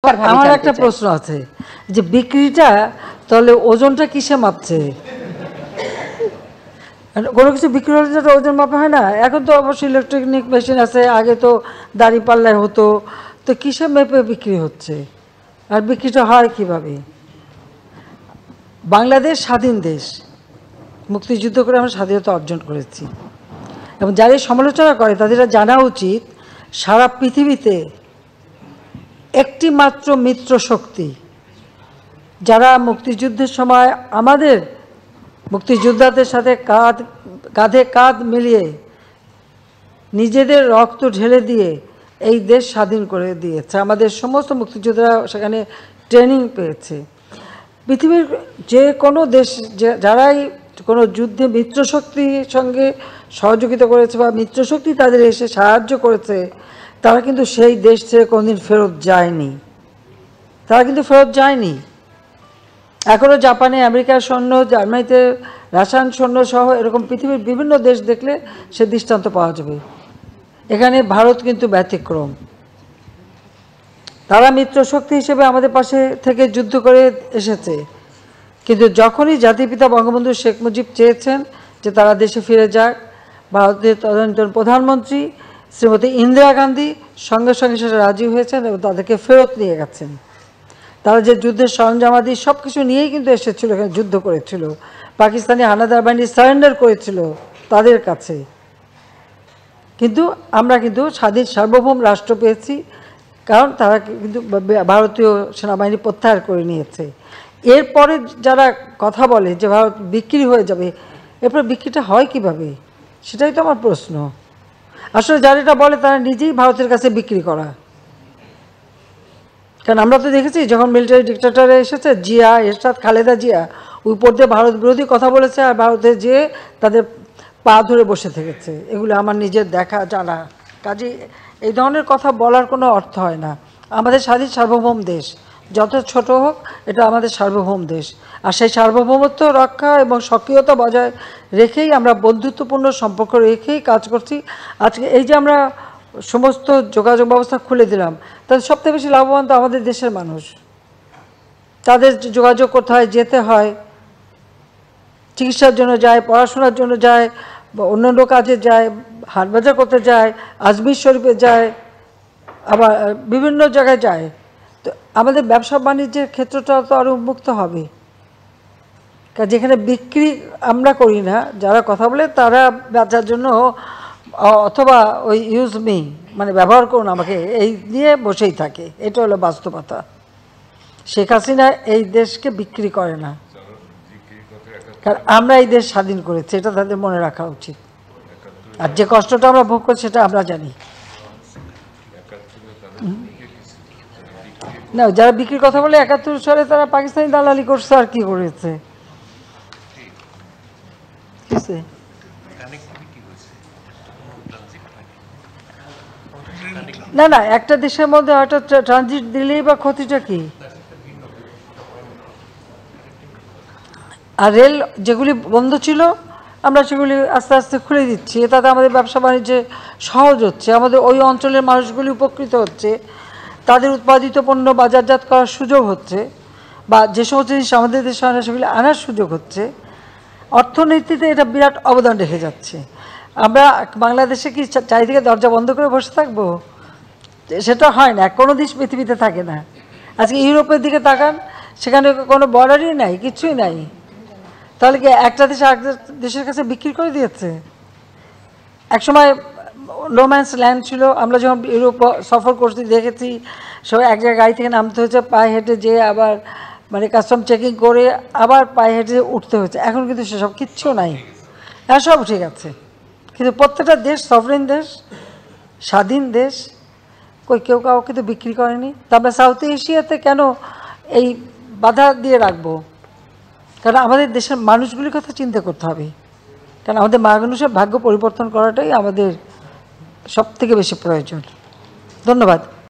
পরিষ্কারভাবে আমার একটা প্রশ্ন আছে যে বিক্রিটা তাহলে ওজনটা কিসে মাপছে? কোনো কিছু বিক্রি হলে যেটা ওজন মাপা হয় না? এখন তো অবশ্যই ইলেকট্রনিক মেশিন আছে, আগে তো দাড়ি পাল্লায় হতো, তো কিসে মেপে বিক্রি হচ্ছে আর বিক্রিটা হয় কিভাবে? বাংলাদেশ স্বাধীন দেশ, মুক্তিযুদ্ধ করে আমরা স্বাধীনতা অর্জন করেছি, এবং যারা সমালোচনা করে তাদের জানা উচিত সারা পৃথিবীতে একটি মাত্র মিত্র শক্তি যারা মুক্তিযুদ্ধের সময় আমাদের মুক্তিযোদ্ধাদের সাথে কাঁধে কাঁধ মিলিয়ে নিজেদের রক্ত ঢেলে দিয়ে এই দেশ স্বাধীন করে দিয়েছে। আমাদের সমস্ত মুক্তিযোদ্ধারা সেখানে ট্রেনিং পেয়েছে। পৃথিবীর যে কোনো দেশ যারাই কোনো যুদ্ধে মিত্রশক্তির সঙ্গে সহযোগিতা করেছে বা মিত্রশক্তি তাদের এসে সাহায্য করেছে, তারা কিন্তু সেই দেশ ছেড়ে কোনোদিন ফেরত যায়নি। তারা কিন্তু ফেরত যায়নি। এখনও জাপানে আমেরিকার সৈন্য, জার্মানিতে রাশিয়ান সৈন্য সহ এরকম পৃথিবীর বিভিন্ন দেশ দেখলে সে দৃষ্টান্ত পাওয়া যাবে। এখানে ভারত কিন্তু ব্যতিক্রম। তারা মিত্রশক্তি হিসেবে আমাদের পাশে থেকে যুদ্ধ করে এসেছে, কিন্তু যখনই জাতিপিতা বঙ্গবন্ধু শেখ মুজিব চেয়েছেন যে তারা দেশে ফিরে যাক, ভারতের তদানীন্তন প্রধানমন্ত্রী শ্রীমতী ইন্দিরা গান্ধী সঙ্গে সঙ্গে সেটা রাজি হয়েছেন এবং তাদেরকে ফেরত নিয়ে গেছেন। তারা যে যুদ্ধের সরঞ্জামাদি সব কিছু নিয়েই কিন্তু এসেছিল, এখানে যুদ্ধ করেছিল। পাকিস্তানি হানাদার বাহিনী সারেন্ডার করেছিল তাদের কাছে, কিন্তু আমরা কিন্তু স্বাধীন সার্বভৌম রাষ্ট্র পেয়েছি, কারণ তারা কিন্তু ভারতীয় সেনাবাহিনী প্রত্যাহার করে নিয়েছে। এরপরে যারা কথা বলে যে ভারত বিক্রি হয়ে যাবে, এরপরে বিক্রিটা হয় কিভাবে, সেটাই তো আমার প্রশ্ন। আসলে যারা এটা বলে তারা নিজেই ভারতের কাছে বিক্রি করা। কারণ আমরা তো দেখেছি যখন মিলিটারি ডিক্টেটর এসেছে, জিয়া, এরশাদ, খালেদা জিয়া উপর দিয়ে ভারত বিরোধী কথা বলেছে আর ভারতে যেয়ে তাদের পা ধরে বসে থেকেছে। এগুলো আমার নিজের দেখা জানা। কাজে এই ধরনের কথা বলার কোনো অর্থ হয় না। আমাদের স্বাধীন সার্বভৌম দেশ, যত ছোট হোক, এটা আমাদের সার্বভৌম দেশ। আর সেই সার্বভৌমত্ব রক্ষা এবং সক্রিয়তা বজায় রেখেই আমরা বন্ধুত্বপূর্ণ সম্পর্ক রেখেই কাজ করছি। আজকে এই যে আমরা সমস্ত যোগাযোগ ব্যবস্থা খুলে দিলাম, তাদের সবথেকে বেশি লাভবান তো আমাদের দেশের মানুষ। তাদের যোগাযোগ করতে হয়, যেতে হয়, চিকিৎসার জন্য যায়, পড়াশোনার জন্য যায়, বা অন্যান্য কাজে যায়, হাটবাজার করতে যায়, আজমির শরীফে যায়, আবার বিভিন্ন জায়গায় যায়। তো আমাদের ব্যবসা বাণিজ্যের ক্ষেত্রটা তো আরও উন্মুক্ত হবে। যেখানে বিক্রি আমরা করি না, যারা কথা বলে তারা বেচার জন্য অথবা ওই ইউজ মি, মানে ব্যবহার করুন আমাকে, এই নিয়ে বসেই থাকে। এটা হলো বাস্তবতা। শেখ হাসিনা এই দেশকে বিক্রি করে না, কারণ আমরা এই দেশ স্বাধীন করেছি, এটা তাদের মনে রাখা উচিত। আর যে কষ্টটা আমরা ভোগ করছি সেটা আমরা জানি না। যারা বিক্রির কথা বলে ৭১ সালে তারা পাকিস্তানি দালালি করছে, আর কি করেছে? না না, একটা দেশের মধ্যে হয়তো ট্রানজিট দিলেই বা ক্ষতিটা কি? আর রেল যেগুলি বন্ধ ছিল আমরা সেগুলি আস্তে আস্তে খুলে দিচ্ছি, তাতে আমাদের ব্যবসা বাণিজ্যে সহজ হচ্ছে, আমাদের ওই অঞ্চলের মানুষগুলি উপকৃত হচ্ছে, তাদের উৎপাদিত পণ্য বাজারজাত করার সুযোগ হচ্ছে, বা যে সমস্ত জিনিস আমাদের দেশে আনা সেগুলি আনার সুযোগ হচ্ছে। অর্থনীতিতে এটা বিরাট অবদান রেখে যাচ্ছে। আমরা বাংলাদেশে কি চারিদিকে দরজা বন্ধ করে বসে থাকবো? সেটা হয় না, কোনো দেশ পৃথিবীতে থাকে না। আজকে ইউরোপের দিকে তাকান, সেখানে কোনো বর্ডারই নাই, কিছুই নাই। তাহলে কি একটা দেশ আরেকটা দেশের কাছে বিক্রি করে দিয়েছে? একসময় রোম্যান্স ল্যান্ড ছিল। আমরা যখন ইউরোপ সফর করছি দেখেছি সবাই এক জায়গায় গাড়ি থেকে নামতে হয়েছে, পায়ে হেঁটে যেয়ে আবার মানে কাস্টম চেকিং করে আবার পায়ে হেঁটে উঠতে হয়েছে। এখন কিন্তু সেসব কিচ্ছু নাই, হ্যাঁ সব ঠিক আছে। কিন্তু প্রত্যেকটা দেশ সভরেন দেশ, স্বাধীন দেশ, কেউ কাউকে তো বিক্রি করেনি। তা আমরা সাউথ এশিয়াতে কেন এই বাধা দিয়ে রাখবো? কারণ আমাদের দেশের মানুষগুলির কথা চিন্তা করতে হবে, কারণ আমাদের মানুষের ভাগ্য পরিবর্তন করাটাই আমাদের সবথেকে বেশি প্রয়োজন। ধন্যবাদ।